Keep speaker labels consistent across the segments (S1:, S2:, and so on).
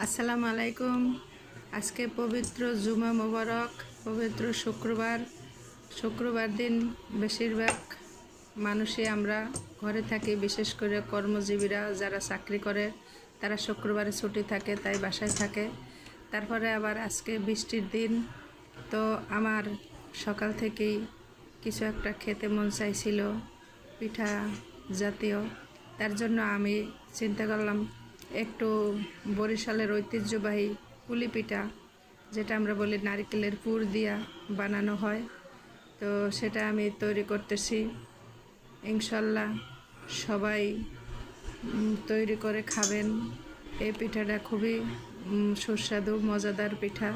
S1: আসসালামু আলাইকুম। আজকে পবিত্র জুমা মোবারক, পবিত্র শুক্রবার দিন বেশিরভাগ মানুষই আমরা ঘরে থাকি, বিশেষ করে কর্মজীবীরা যারা চাকরি করে তারা শুক্রবারে ছুটি থাকে, তাই বাসায় থাকে। তারপরে আবার আজকে বৃষ্টির দিন, তো আমার সকাল থেকেই কিছু একটা খেতে মন চাইছিল, পিঠা জাতীয়। তার জন্য আমি চিন্তা করলাম একটু বরিশালের ঐতিহ্যবাহী পুলি পিঠা, যেটা আমরা বলি নারকেলের পুর দিয়া বানানো হয়, তো সেটা আমি তৈরি করতেছি। ইনশাল্লাহ সবাই তৈরি করে খাবেন। এই পিঠাটা খুবই সুস্বাদু মজাদার পিঠা।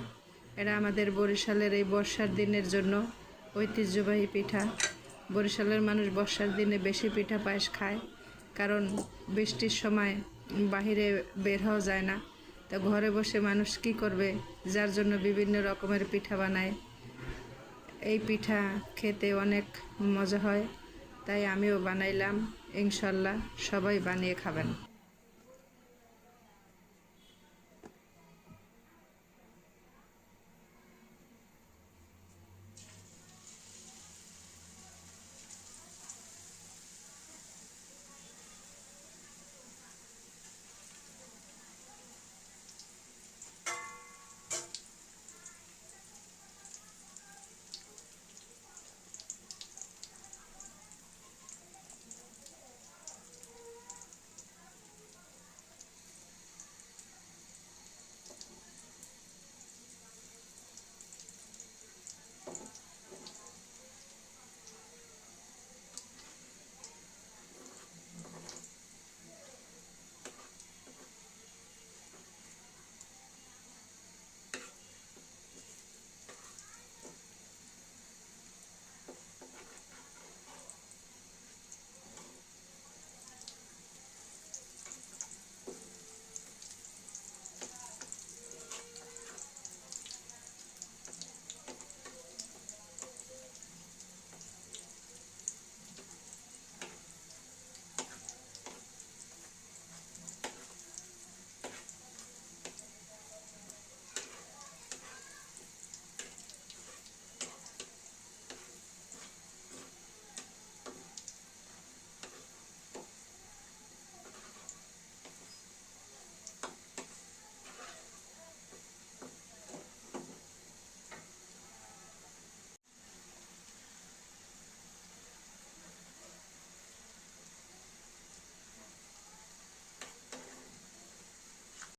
S1: এটা আমাদের বরিশালের এই বর্ষার দিনের জন্য ঐতিহ্যবাহী পিঠা। বরিশালের মানুষ বর্ষার দিনে বেশি পিঠা পায়েস খায়, কারণ বৃষ্টির সময় বাহিরে বের হওয়া যায় না, তো ঘরে বসে মানুষ কি করবে, যার জন্য বিভিন্ন রকমের পিঠা বানায়। এই পিঠা খেতে অনেক মজা হয়, তাই আমিও বানাইলাম। ইনশাল্লাহ সবাই বানিয়ে খাবেন।